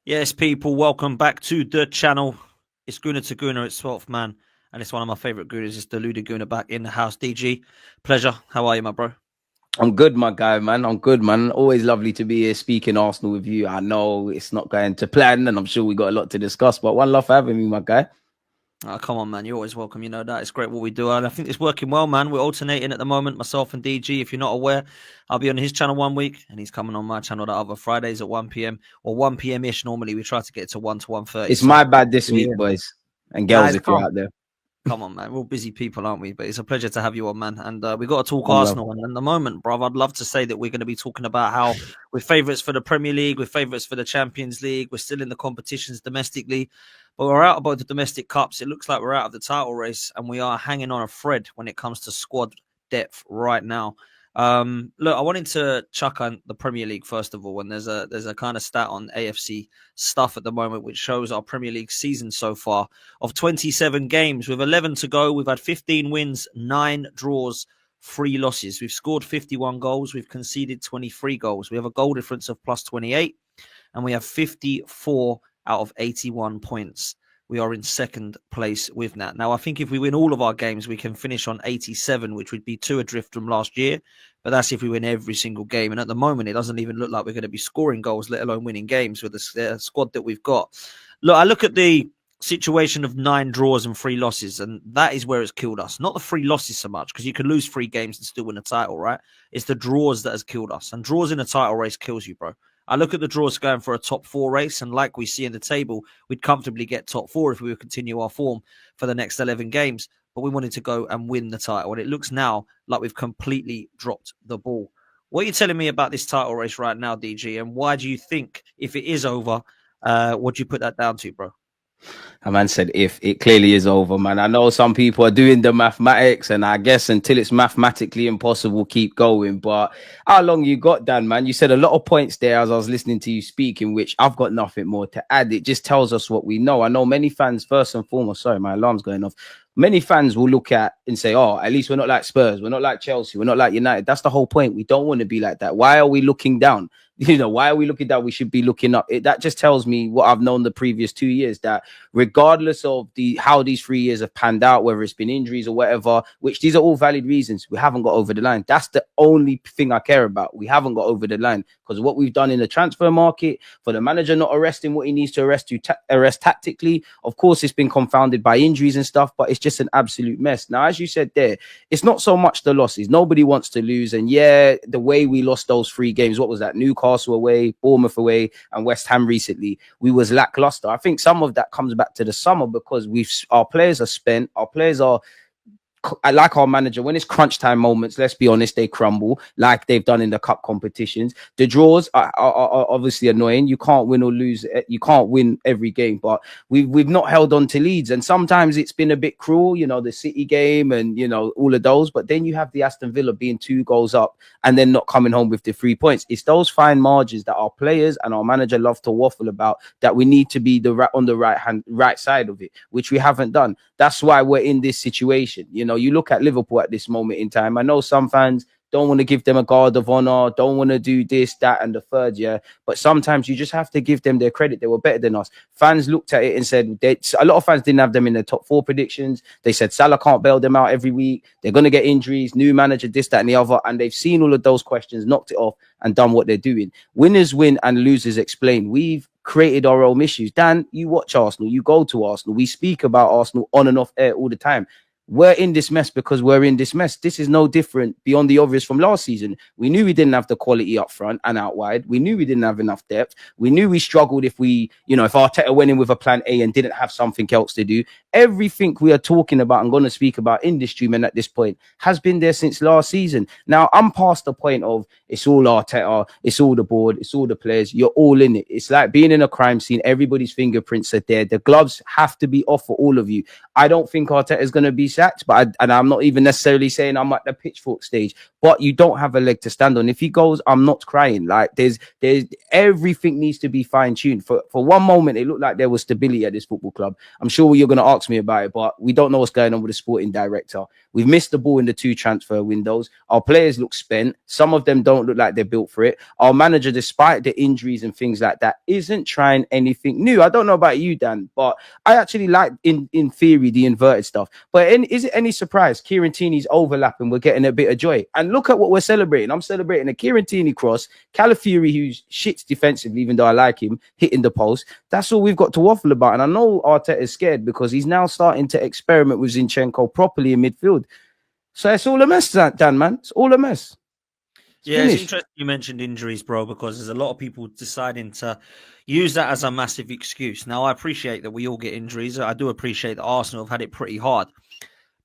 Yes, people, welcome back to the channel. It's Gooner to Gooner, it's 12th man, and it's one of my favourite Gooners. It's Deluded Gooner back in the house. DG, pleasure. How are you, my bro? I'm good, my guy, man. I'm good, man. Always lovely to be here speaking Arsenal with you. I know it's not going to plan, and I'm sure we got a lot to discuss, but one love for having me, my guy. Oh, come on, man. You're always welcome. You know that. It's great what we do. And I think it's working well, man. We're alternating at the moment, myself and DG. If you're not aware, I'll be on his channel one week, and he's coming on my channel the other Fridays at 1 p.m. or 1 p.m. ish. Normally, we try to get to 1 to 1:30. It's So, my bad this week, yeah. boys and Nah, girls, it's if you're calm. out there. Come on, man. We're all busy people, aren't we? But it's a pleasure to have you on, man. And we got to talk One love. Arsenal. And in the moment, bro, I'd love to say that we're going to be talking about how we're favourites for the Premier League, we're favourites for the Champions League, we're still in the competitions domestically, but we're out of both the domestic cups. It looks like we're out of the title race, and we are hanging on a thread when it comes to squad depth right now. Look, I wanted to chuck on the Premier League first of all, and there's a kind of stat on AFC stuff at the moment which shows our Premier League season so far of 27 games with 11 to go. We've had 15 wins, 9 draws, 3 losses. We've scored 51 goals. We've conceded 23 goals. We have a goal difference of plus 28, and we have 54 out of 81 points. We are in second place with that. Now, I think if we win all of our games, we can finish on 87, which would be 2 adrift from last year. But that's if we win every single game. And at the moment, it doesn't even look like we're going to be scoring goals, let alone winning games with the squad that we've got. Look, I look at the situation of 9 draws and 3 losses, and that is where it's killed us. Not the 3 losses so much, because you can lose 3 games and still win a title, right? It's the draws that has killed us. And draws in a title race kills you, bro. I look at the draws going for a top 4 race, and like we see in the table, we'd comfortably get top 4 if we would continue our form for the next 11 games. But we wanted to go and win the title, and it looks now like we've completely dropped the ball. What are you telling me about this title race right now, DG? And why do you think, if it is over, what do you put that down to, bro? A man said, if it clearly is over, man. I know some people are doing the mathematics, and I guess until it's mathematically impossible, keep going. But how long you got, Dan, man? You said a lot of points there as I was listening to you speak, in which I've got nothing more to add. It just tells us what we know. I know many fans, first and foremost, sorry, my alarm's going off. Many fans will look at and say, oh, at least we're not like Spurs. We're not like Chelsea. We're not like United. That's the whole point. We don't want to be like that. Why are we looking down? Why are we looking down? We should be looking up. That just tells me what I've known the previous 2 years, that regardless of how these 3 years have panned out, whether it's been injuries or whatever, which these are all valid reasons, we haven't got over the line. That's the only thing I care about. We haven't got over the line, because what we've done in the transfer market, for the manager not arresting what he needs to arrest tactically, of course, it's been confounded by injuries and stuff, but it's just an absolute mess. Now, as you said there, it's not so much the losses. Nobody wants to lose. And yeah, the way we lost those 3 games, what was that? Newcastle away, Bournemouth away, and West Ham recently, we was lackluster. I think some of that comes back to the summer, because our players are spent, our players are, I like our manager, when it's crunch time moments, let's be honest, they crumble like they've done in the cup competitions. The draws are obviously annoying. You can't win or lose. You can't win every game, but we've not held on to leads. And sometimes it's been a bit cruel, the City game and, all of those. But then you have the Aston Villa being 2 goals up and then not coming home with the 3 points. It's those fine margins that our players and our manager love to waffle about, that we need to be on the right side of it, which we haven't done. That's why we're in this situation. You look at Liverpool at this moment in time. I know some fans don't want to give them a guard of honor, don't want to do this, that, and the third, yeah. But sometimes you just have to give them their credit. They were better than us. Fans looked at it and said, a lot of fans didn't have them in their top 4 predictions. They said Salah can't bail them out every week. They're going to get injuries, new manager, this, that, and the other. And they've seen all of those questions, knocked it off, and done what they're doing. Winners win and losers explain. We've created our own issues. Dan, you watch Arsenal, you go to Arsenal. We speak about Arsenal on and off air all the time. We're in this mess because we're in this mess. This is no different beyond the obvious from last season. We knew we didn't have the quality up front and out wide. We knew we didn't have enough depth. We knew we struggled if Arteta went in with a plan A and didn't have something else to do. Everything we are talking about and going to speak about in this stream at this point has been there since last season. Now, I'm past the point of it's all Arteta, it's all the board, it's all the players. You're all in it. It's like being in a crime scene. Everybody's fingerprints are there. The gloves have to be off for all of you. I don't think Arteta is going to be sacked, but I'm not even necessarily saying I'm at the pitchfork stage. But you don't have a leg to stand on. If he goes, I'm not crying. Like there's everything needs to be fine tuned. For one moment, it looked like there was stability at this football club. I'm sure you're going to ask ask me about it, but we don't know what's going on with the sporting director. We've missed the ball in the 2 transfer windows. Our players look spent. Some of them don't look like they're built for it. Our manager, despite the injuries and things like that, isn't trying anything new. I don't know about you, Dan, but I actually like, in theory, the inverted stuff. But is it any surprise Kieran Tierney's overlapping? We're getting a bit of joy. And look at what we're celebrating. I'm celebrating a Kieran Tierney cross, Calafiori, who shits defensively, even though I like him, hitting the post. That's all we've got to waffle about. And I know Arteta is scared because he's now starting to experiment with Zinchenko properly in midfield. So it's all a mess, Dan, man. It's all a mess. It's interesting you mentioned injuries, bro, because there's a lot of people deciding to use that as a massive excuse. Now, I appreciate that we all get injuries. I do appreciate that Arsenal have had it pretty hard.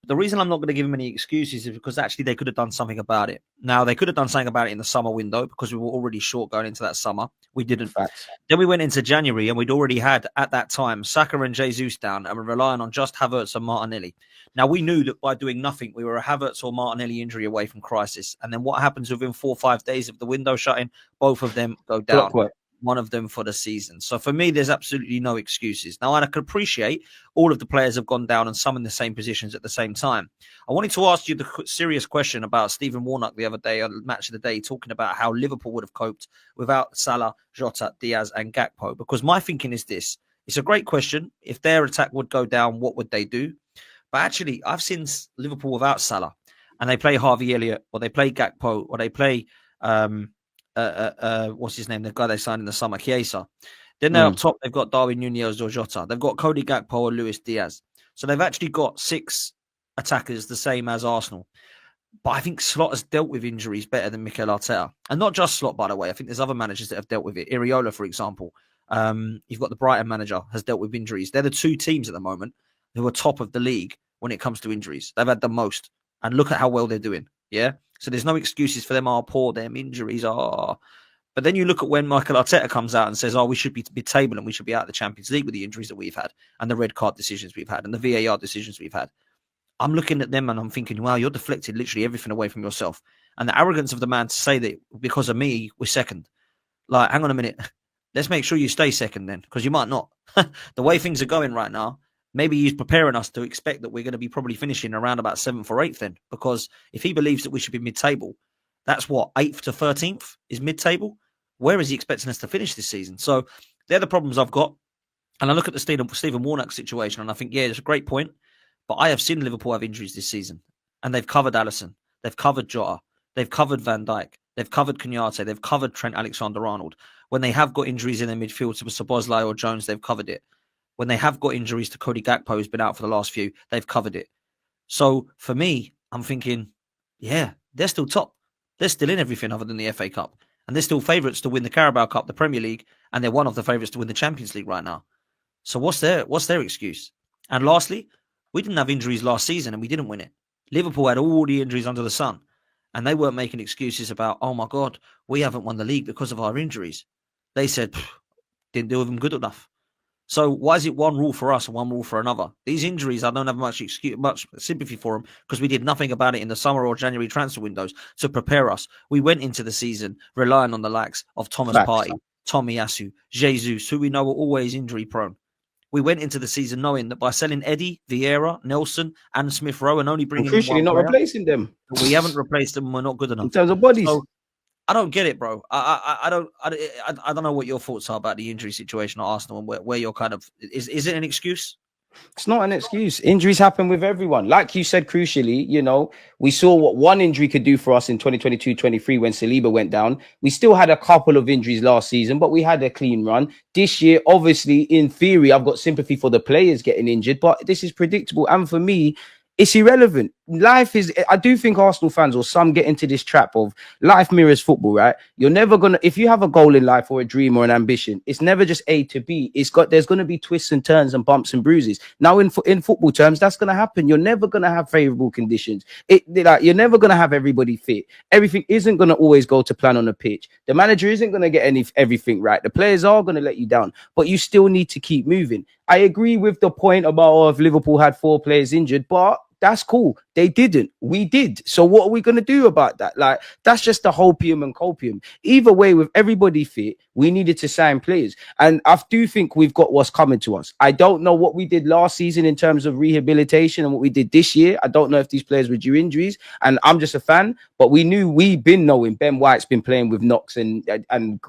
The reason I'm not going to give him any excuses is because actually they could have done something about it. Now, they could have done something about it in the summer window because we were already short going into that summer. We didn't. Facts. Then we went into January and we'd already had, at that time, Saka and Jesus down and we're relying on just Havertz and Martinelli. Now, we knew that by doing nothing, we were a Havertz or Martinelli injury away from crisis. And then what happens within 4 or 5 days of the window shutting? Both of them go down. One of them for the season. So for me, there's absolutely no excuses. Now, I can appreciate all of the players have gone down and some in the same positions at the same time. I wanted to ask you the serious question about Stephen Warnock the other day on Match of the Day, talking about how Liverpool would have coped without Salah, Jota, Diaz and Gakpo. Because my thinking is this. It's a great question. If their attack would go down, what would they do? But actually, I've seen Liverpool without Salah and they play Harvey Elliott or they play Gakpo or they play... what's his name? The guy they signed in the summer, Chiesa. Then they're up top. They've got Darwin Nunez or Jota. They've got Cody Gakpo or Luis Diaz. So they've actually got 6 attackers, the same as Arsenal. But I think Slot has dealt with injuries better than Mikel Arteta, and not just Slot, by the way. I think there's other managers that have dealt with it. Iriola, for example. You've got the Brighton manager has dealt with injuries. They're the 2 teams at the moment who are top of the league when it comes to injuries. They've had the most, and look at how well they're doing. Yeah. So there's no excuses for them. Poor them injuries are. But then you look at when Mikel Arteta comes out and says, we should be mid-table and we should be out of the Champions League with the injuries that we've had and the red card decisions we've had and the VAR decisions we've had. I'm looking at them and I'm thinking, wow, you're deflected literally everything away from yourself. And the arrogance of the man to say that because of me, we're second. Like, hang on a minute. Let's make sure you stay second then, because you might not. The way things are going right now, maybe he's preparing us to expect that we're going to be probably finishing around about 7th or 8th then. Because if he believes that we should be mid-table, that's what, 8th to 13th is mid-table? Where is he expecting us to finish this season? So they're the problems I've got. And I look at the Stephen Warnock situation and I think, yeah, it's a great point. But I have seen Liverpool have injuries this season. And they've covered Alisson. They've covered Jota. They've covered Van Dijk. They've covered Kenyatte. They've covered Trent Alexander-Arnold. When they have got injuries in their midfield to Szoboszlai or Jones, they've covered it. When they have got injuries to Cody Gakpo, who's been out for the last few, they've covered it. So for me, I'm thinking, yeah, they're still top. They're still in everything other than the FA Cup. And they're still favourites to win the Carabao Cup, the Premier League, and they're one of the favourites to win the Champions League right now. So what's their excuse? And lastly, we didn't have injuries last season and we didn't win it. Liverpool had all the injuries under the sun. And they weren't making excuses about, oh my God, we haven't won the league because of our injuries. They said, didn't do with them good enough. So why is it one rule for us and one rule for another? These injuries, I don't have much sympathy for them because we did nothing about it in the summer or January transfer windows to prepare us. We went into the season relying on the likes of Thomas Partey, Tomiyasu, Jesus, who we know are always injury prone. We went into the season knowing that by selling Eddie, Vieira, Nelson, and Smith Rowe and only bringing in one not player, replacing them. We haven't replaced them. We're not good enough in terms of bodies. So, I don't get it, bro. I don't know what your thoughts are about the injury situation at Arsenal and where you're kind of is it an excuse? It's not an excuse. Injuries happen with everyone. Like you said, crucially, we saw what one injury could do for us in 2022-23 when Saliba went down. We still had a couple of injuries last season, but we had a clean run. This year, obviously, in theory, I've got sympathy for the players getting injured, but this is predictable. And for me, it's irrelevant. I do think Arsenal fans or some get into this trap of life mirrors football, right? You're never going to, if you have a goal in life or a dream or an ambition, it's never just A to B. There's going to be twists and turns and bumps and bruises. Now, in football terms, that's going to happen. You're never going to have favorable conditions. You're never going to have everybody fit. Everything isn't going to always go to plan on the pitch. The manager isn't going to get everything right. The players are going to let you down, but you still need to keep moving. I agree with the point about if Liverpool had 4 players injured, but That's cool. They didn't. We did. So what are we going to do about that? Like, that's just the hopium and copium. Either way, with everybody fit, we needed to sign players. And I do think we've got what's coming to us. I don't know what we did last season in terms of rehabilitation and what we did this year. I don't know if these players were due injuries. And I'm just a fan, but we've been knowing Ben White's been playing with knocks and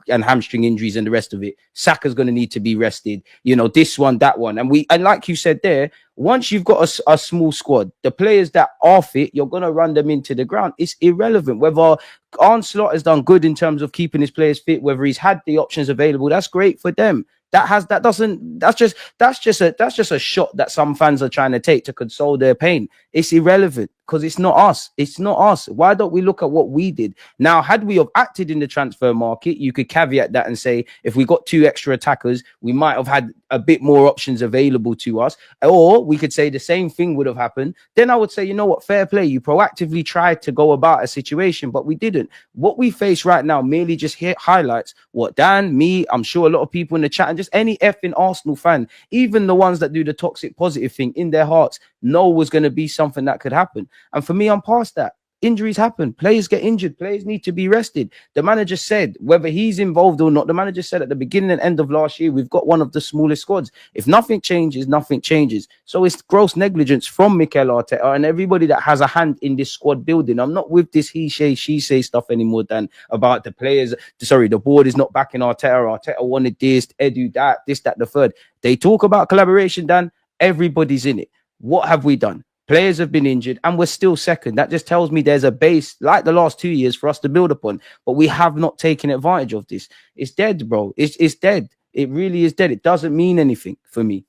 hamstring injuries and the rest of it. Saka's going to need to be rested. You know, this one, that one. And like you said there, once you've got a small squad, the players that are fit, you're going to run them into the ground. It's irrelevant whether Arne Slot has done good in terms of keeping his players fit, whether he's had the options available. That's great for them. That's just a shot that some fans are trying to take to console their pain. It's irrelevant because it's not us. It's not us. Why don't we look at what we did? Now, had we have acted in the transfer market, you could caveat that and say, if we got 2 extra attackers, we might have had a bit more options available to us. Or we could say the same thing would have happened. Then I would say, you know what, fair play. You proactively tried to go about a situation, but we didn't. What we face right now merely just highlights what Dan, me, I'm sure a lot of people in the chat, and just any effing Arsenal fan, even the ones that do the toxic positive thing in their hearts, know was going to be something that could happen. And for me, I'm past that. Injuries happen. Players get injured. Players need to be rested. The manager said, whether he's involved or not, the manager said at the beginning and end of last year, we've got one of the smallest squads. If nothing changes, nothing changes. So it's gross negligence from Mikel Arteta and everybody that has a hand in this squad building. I'm not with this he say, she say stuff anymore, Dan, about the players. Sorry, the board is not backing Arteta. Arteta wanted this, Edu that, this, that, the third. They talk about collaboration, Dan. Everybody's in it. What have we done? Players have been injured and we're still second. That just tells me there's a base like the last 2 years for us to build upon, but we have not taken advantage of this. It's dead, bro. It's dead. It really is dead. It doesn't mean anything for me.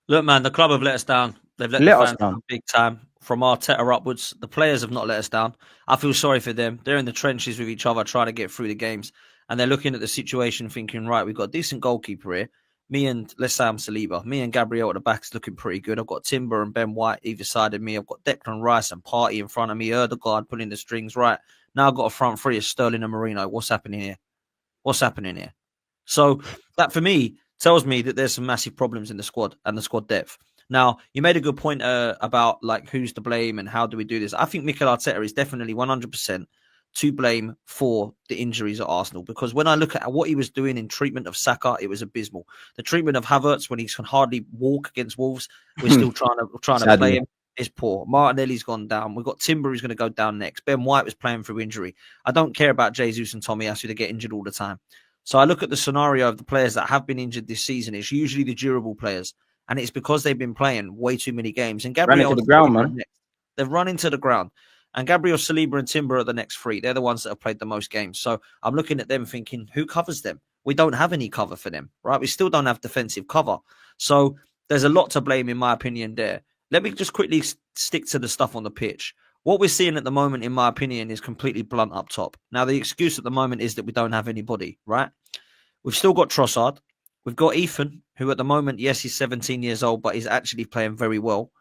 Look, man, the club have let us down. They've let the fans down big time. From Arteta upwards, the players have not let us down. I feel sorry for them. They're in the trenches with each other trying to get through the games, and they're looking at the situation thinking, right, we've got a decent goalkeeper here. Me and, let's say I'm Saliba. Me and Gabriel at the back is looking pretty good. I've got Timber and Ben White either side of me. I've got Declan Rice and Partey in front of me. Erdegaard pulling the strings. Right. Now I've got a front three of Sterling and Marino. What's happening here? What's happening here? So that, for me, tells me that there's some massive problems in the squad and the squad depth. Now, you made a good point about like who's to blame and how do we do this. I think Mikel Arteta is definitely 100% to blame for the injuries at Arsenal, because when I look at what he was doing in treatment of Saka, it was abysmal. The treatment of Havertz when he can hardly walk against Wolves, we're still trying to play him, is poor. Martinelli's gone down. We've got Timber who's going to go down next. Ben White was playing through injury. I don't care about Jesus and Tomiyasu. They get injured all the time. So I look at the scenario of the players that have been injured this season. It's usually the durable players, and it's because they've been playing way too many games. And Gabriel, they've run into the ground. And Gabriel, Saliba and Timber are the next 3. They're the ones that have played the most games. So I'm looking at them thinking, who covers them? We don't have any cover for them, right? We still don't have defensive cover. So there's a lot to blame, in my opinion, there. Let me just quickly stick to the stuff on the pitch. What we're seeing at the moment, in my opinion, is completely blunt up top. Now, the excuse at the moment is that we don't have anybody, right? We've still got Trossard. We've got Ethan, who at the moment, yes, he's 17 years old, but he's actually playing very well.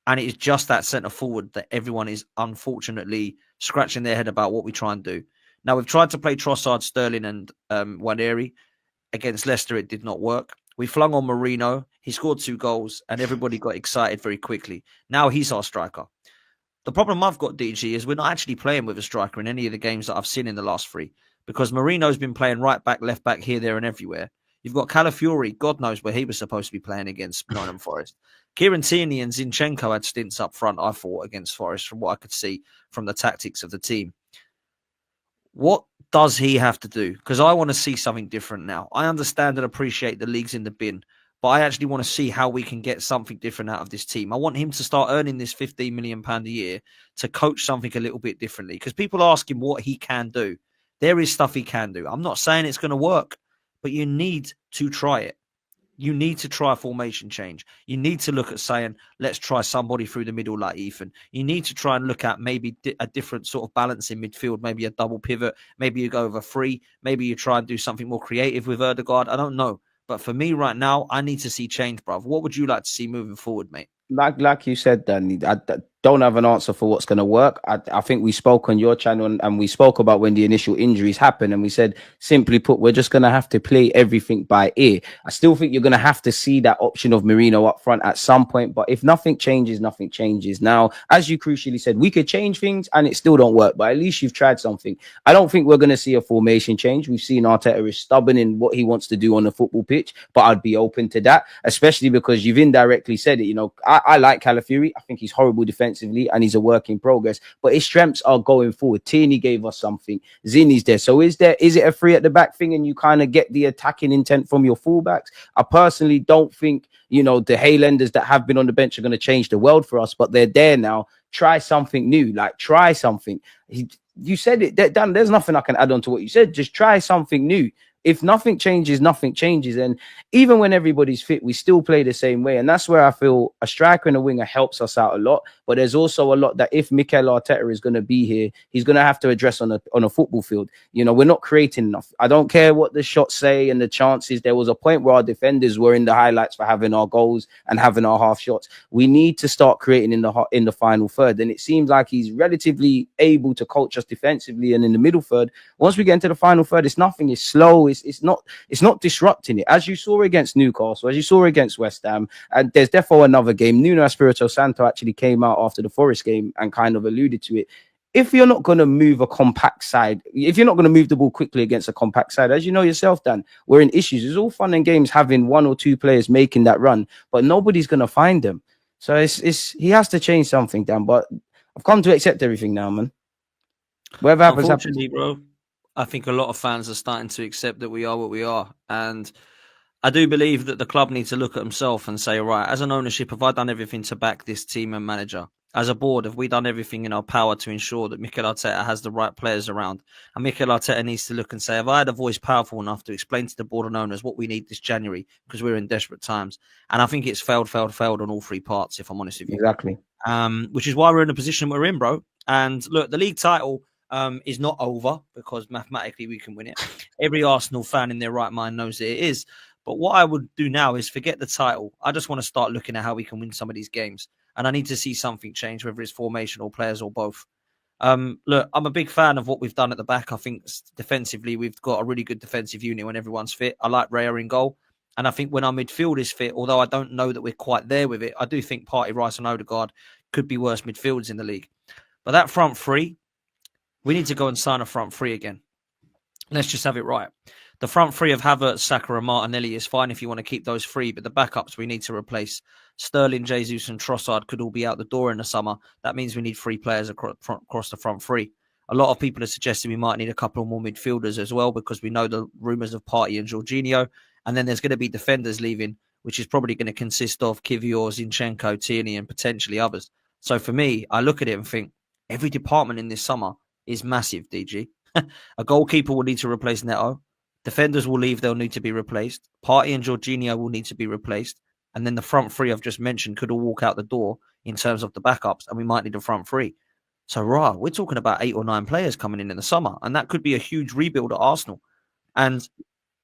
And it is just that centre forward that everyone is unfortunately scratching their head about what we try and do. Now, we've tried to play Trossard, Sterling and Waneri. Against Leicester, it did not work. We flung on Marino. He scored 2 goals and everybody got excited very quickly. Now he's our striker. The problem I've got, DG, is we're not actually playing with a striker in any of the games that I've seen in the last 3, because Marino's been playing right back, left back, here, there and everywhere. You've got Calafiori. God knows where he was supposed to be playing against Nottingham Forest. Kieran Tierney and Zinchenko had stints up front, I thought, against Forest, from what I could see from the tactics of the team. What does he have to do? Because I want to see something different now. I understand and appreciate the league's in the bin, but I actually want to see how we can get something different out of this team. I want him to start earning this £15 million a year to coach something a little bit differently, because people ask him what he can do. There is stuff he can do. I'm not saying it's going to work, but you need to try it. You need to try a formation change. You need to look at saying, let's try somebody through the middle like Ethan. You need to try and look at maybe a different sort of balance in midfield, maybe a double pivot. Maybe you go over 3. Maybe you try and do something more creative with Erdegaard. I don't know. But for me right now, I need to see change, bruv. What would you like to see moving forward, mate? Like you said, Danny, don't have an answer for what's going to work. I think we spoke on your channel and we spoke about when the initial injuries happened, and we said, simply put, we're just going to have to play everything by ear. I still think you're going to have to see that option of Merino up front at some point, but if nothing changes, nothing changes. Now, as you crucially said, we could change things and it still don't work, but at least you've tried something. I don't think we're going to see a formation change. We've seen Arteta is stubborn in what he wants to do on the football pitch, but I'd be open to that, especially because you've indirectly said it. You know, I like Calafiori. I think he's horrible defensively and he's a work in progress, but his strengths are going forward. Tierney gave us something. Zinni's there. So is it a free at the back thing and you kind of get the attacking intent from your fullbacks? I personally don't think, you know, the Haylenders that have been on the bench are going to change the world for us, but they're there now. Try something new. Like, try something. You said it, Dan. There's nothing I can add on to what you said. Just try something new. If nothing changes, nothing changes. And even when everybody's fit, we still play the same way. And that's where I feel a striker and a winger helps us out a lot. But there's also a lot that if Mikel Arteta is going to be here, he's going to have to address on a football field. You know, we're not creating enough. I don't care what the shots say and the chances. There was a point where our defenders were in the highlights for having our goals and having our half shots. We need to start creating in the final third. And it seems like he's relatively able to coach us defensively and in the middle third. Once we get into the final third, it's nothing. It's slow. It's not disrupting it, as you saw against Newcastle, as you saw against West Ham. And there's definitely another game. Nuno Espirito Santo actually came out after the Forest game and kind of alluded to it. If you're not going to move a compact side, if you're not going to move the ball quickly against a compact side, as you know yourself, Dan, we're in issues. It's all fun and games having one or two players making that run, but nobody's going to find them. So he has to change something, Dan. But I've come to accept everything now, man. Whatever happens, unfortunately, bro, I think a lot of fans are starting to accept that we are what we are. And I do believe that the club needs to look at himself and say, right, as an ownership, have I done everything to back this team and manager? As a board, have we done everything in our power to ensure that Mikel Arteta has the right players around? And Mikel Arteta needs to look and say, have I had a voice powerful enough to explain to the board and owners what we need this January? Because we're in desperate times. And I think it's failed on all three parts, if I'm honest with you. Exactly. Which is why we're in the position we're in, bro. And look, the league title is not over because mathematically we can win it. Every Arsenal fan in their right mind knows that it is. But what I would do now is forget the title. I just want to start looking at how we can win some of these games. And I need to see something change, whether it's formation or players or both. Look, I'm a big fan of what we've done at the back. I think defensively, we've got a really good defensive unit when everyone's fit. I like Raya in goal. And I think when our midfield is fit, although I don't know that we're quite there with it, I do think Partey, Rice and Odegaard could be worse midfields in the league. But that front three, we need to go and sign a front three again. Let's just have it right. The front three of Havertz, Saka and Martinelli is fine if you want to keep those three, but the backups we need to replace. Sterling, Jesus and Trossard could all be out the door in the summer. That means we need three players across the front three. A lot of people are suggesting we might need a couple more midfielders as well because we know the rumours of Partey and Jorginho. And then there's going to be defenders leaving, which is probably going to consist of Kivior, Zinchenko, Tierney and potentially others. So for me, I look at it and think every department in this summer is massive, DG. A goalkeeper will need to replace Neto. Defenders will leave, they'll need to be replaced. Partey and Jorginho will need to be replaced. And then the front three I've just mentioned could all walk out the door in terms of the backups, and we might need a front three. So, we're talking about 8 or 9 players coming in the summer, and that could be a huge rebuild at Arsenal. And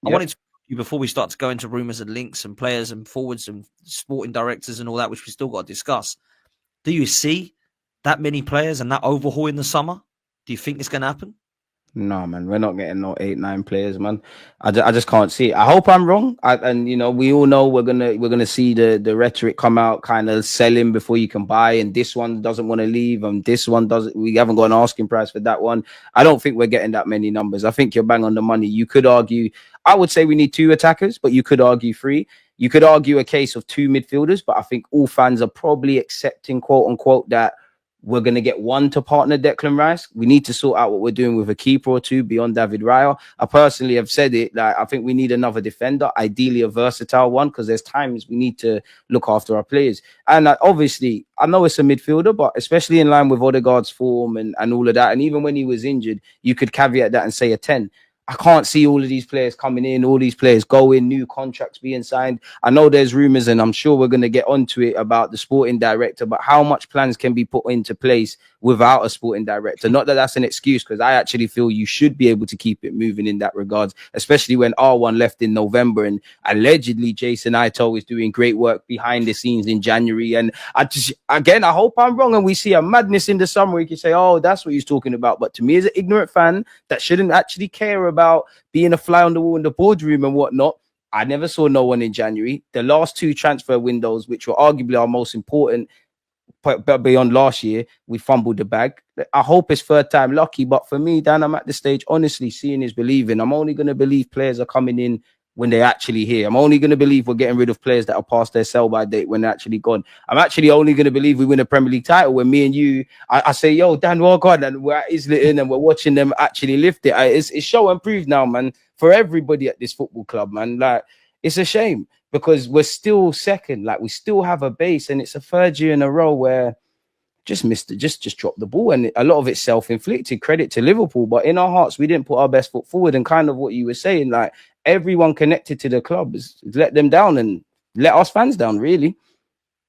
I wanted to you before we start to go into rumours and links and players and forwards and sporting directors and all that, which we still got to discuss. Do you see that many players and that overhaul in the summer? Do you think it's going to happen? No, man, we're not getting no 8, 9 players, man. I just can't see it. I hope I'm wrong. And you know, we all know we're gonna see the rhetoric come out, kind of selling before you can buy, and this one doesn't want to leave, and this one doesn't. We haven't got an asking price for that one. I don't think we're getting that many numbers. I think you're bang on the money. You could argue, I would say we need 2 attackers, but you could argue 3. You could argue a case of 2 midfielders, but I think all fans are probably accepting, quote unquote, that we're going to get 1 to partner Declan Rice. We need to sort out what we're doing with a keeper or 2 beyond David Raya. I personally have said it, like, I think we need another defender, ideally a versatile one, because there's times we need to look after our players. And obviously, I know it's a midfielder, but especially in line with Odegaard's form and all of that, and even when he was injured, you could caveat that and say a 10. I can't see all of these players coming in, all these players going, new contracts being signed. I know there's rumors, and I'm sure we're going to get onto it about the sporting director, but how much plans can be put into place without a sporting director? Not that that's an excuse, because I actually feel you should be able to keep it moving in that regards, especially when R1 left in November and allegedly Jason Ito is doing great work behind the scenes in January. And I hope I'm wrong and we see a madness in the summer. We can say, oh, that's what he's talking about. But to me, as an ignorant fan that shouldn't actually care about being a fly on the wall in the boardroom and whatnot, I never saw no one in January. The last two transfer windows, which were arguably our most important, but beyond last year, we fumbled the bag. I hope it's third time lucky. But for me, Dan, I'm at the stage, honestly, seeing is believing. I'm only going to believe players are coming in when they're actually here. I'm only going to believe we're getting rid of players that are past their sell-by date when they're actually gone. I'm actually only going to believe we win a Premier League title when me and you, I say, yo, Dan, well, God, and we're at Islington and we're watching them actually lift it. It's show and prove now, man, for everybody at this football club, man. Like, it's a shame because we're still second. Like, we still have a base, and it's a third year in a row where just missed it, just dropped the ball, and a lot of it's self-inflicted. Credit to Liverpool, but in our hearts, we didn't put our best foot forward. And kind of what you were saying, like, everyone connected to the club is let them down and let us fans down, really.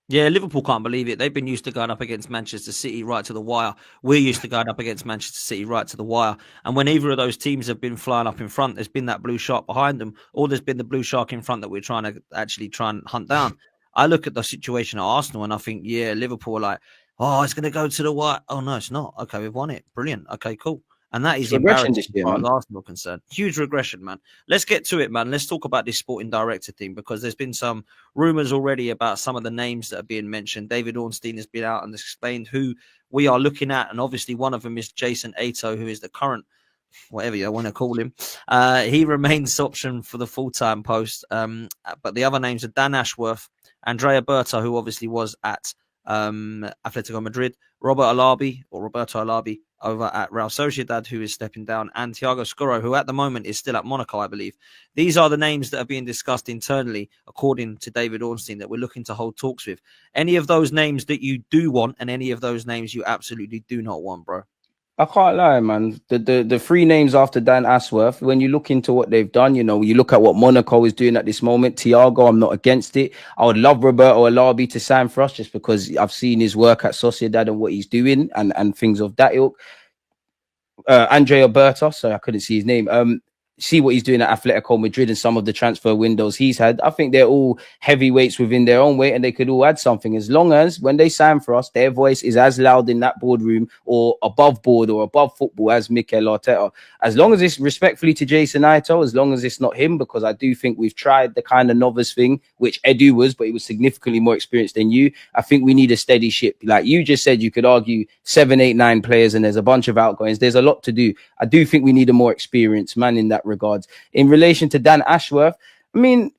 Yeah, Liverpool can't believe it. They've been used to going up against Manchester City right to the wire. We're used to going up against Manchester City right to the wire. And when either of those teams have been flying up in front, there's been that blue shark behind them, or there's been the blue shark in front that we're trying to actually try and hunt down. I look at the situation at Arsenal and I think, yeah, Liverpool are like, oh, it's going to go to the wire. Oh, no, it's not. Okay, we've won it. Brilliant. Okay, cool. And that is embarrassing as far as Arsenal are concerned. Huge regression, man. Let's get to it, man. Let's talk about this sporting director thing because there's been some rumours already about some of the names that are being mentioned. David Ornstein has been out and explained who we are looking at. And obviously one of them is Jason Ito, who is the current, whatever you want to call him. He remains option for the full-time post. But the other names are Dan Ashworth, Andrea Berta, who obviously was at Atletico Madrid, Roberto Alabi over at Real Sociedad, who is stepping down, and Thiago Scuro, who at the moment is still at Monaco, I believe. These are the names that are being discussed internally, according to David Ornstein, that we're looking to hold talks with. Any of those names that you do want, and any of those names you absolutely do not want, bro? I can't lie, man. The three names after Dan Ashworth, when you look into what they've done, you know, you look at what Monaco is doing at this moment. Thiago, I'm not against it. I would love Roberto Alabi to sign for us just because I've seen his work at Sociedad and what he's doing and things of that ilk. Andrea Berta, so I couldn't see his name. See what he's doing at Atletico Madrid and some of the transfer windows he's had. I think they're all heavyweights within their own weight and they could all add something as long as when they sign for us, their voice is as loud in that boardroom or above board or above football as Mikel Arteta. As long as it's respectfully to Jason Ito, as long as it's not him, because I do think we've tried the kind of novice thing, which Edu was, but he was significantly more experienced than you. I think we need a steady ship. Like you just said, you could argue 7, 8, 9 players and there's a bunch of outgoings. There's a lot to do. I do think we need a more experienced man in that regards. In relation to Dan Ashworth, I mean,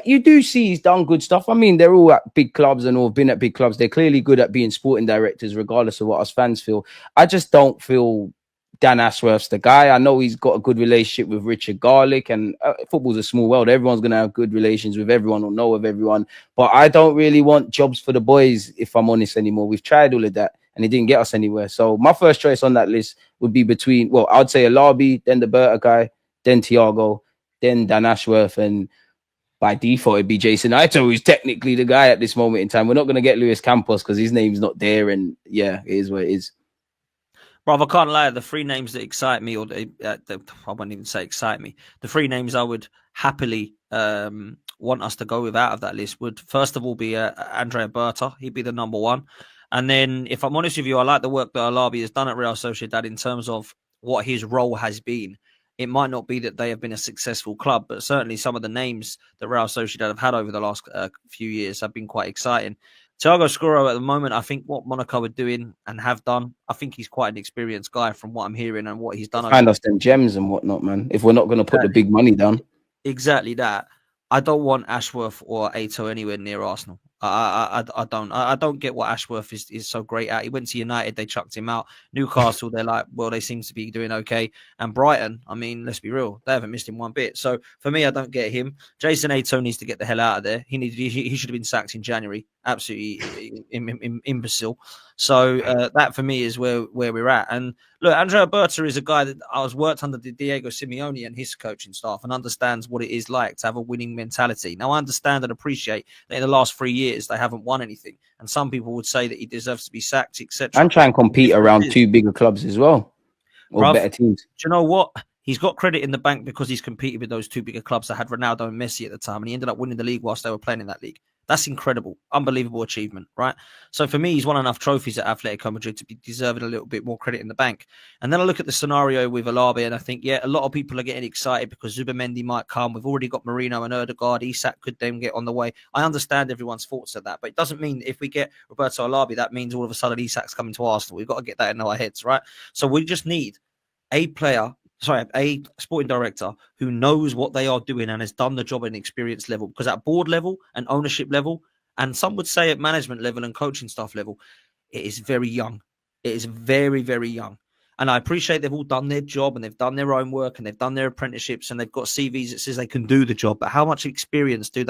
you do see he's done good stuff. I mean, they're all at big clubs and all have been at big clubs. They're clearly good at being sporting directors, regardless of what us fans feel. I just don't feel Dan Ashworth's the guy. I know he's got a good relationship with Richard Garlick, and football's a small world. Everyone's going to have good relations with everyone or know of everyone. But I don't really want jobs for the boys, if I'm honest, anymore. We've tried all of that and it didn't get us anywhere. So my first choice on that list would be between, well, I'd say Alabi, then the Berta guy, then Thiago, then Dan Ashworth, and by default, it'd be Jason Ito, who's technically the guy at this moment in time. We're not going to get Luis Campos because his name's not there, and yeah, it is what it is. Bro, I can't lie. The three names that excite me, or I won't even say excite me, the three names I would happily want us to go with out of that list would first of all be Andrea Berta. He'd be the number one. And then, if I'm honest with you, I like the work that Alabi has done at Real Sociedad in terms of what his role has been. It might not be that they have been a successful club, but certainly some of the names that Real Sociedad have had over the last few years have been quite exciting. Thiago Scuro at the moment, I think what Monaco are doing and have done, I think he's quite an experienced guy from what I'm hearing and what he's done. Find us them gems and whatnot, man, if we're not going to put the big money down. Exactly that. I don't want Ashworth or Ito anywhere near Arsenal. I don't get what Ashworth is so great at. He went to United, they chucked him out. Newcastle, they're like, well, they seem to be doing okay. And Brighton, I mean, let's be real, they haven't missed him one bit. So for me, I don't get him. Jason Ato needs to get the hell out of there. He should have been sacked in January. Absolutely imbecile. So that for me is where we're at. And look, Andrea Berta is a guy that I was worked under Diego Simeone and his coaching staff and understands what it is like to have a winning mentality. Now, I understand and appreciate that in the last 3 years they haven't won anything, and some people would say that he deserves to be sacked, etc. And try and compete around two bigger clubs as well, or better teams. Do you know what? He's got credit in the bank because he's competed with those two bigger clubs that had Ronaldo and Messi at the time, and he ended up winning the league whilst they were playing in that league. That's incredible, unbelievable achievement, right? So for me, he's won enough trophies at Atletico Madrid to be deserving a little bit more credit in the bank. And then I look at the scenario with Alabi, and I think, yeah, a lot of people are getting excited because Zubimendi might come. We've already got Marino and Erdegaard. Isak could then get on the way. I understand everyone's thoughts of that, but it doesn't mean if we get Roberto Alabi, that means all of a sudden Isak's coming to Arsenal. We've got to get that in our heads, right? So we just need a sporting director who knows what they are doing and has done the job at an experience level. Because at board level and ownership level, and some would say at management level and coaching staff level, it is very young. It is very, very young. And I appreciate they've all done their job and they've done their own work and they've done their apprenticeships and they've got CVs that says they can do the job. But how much experience do they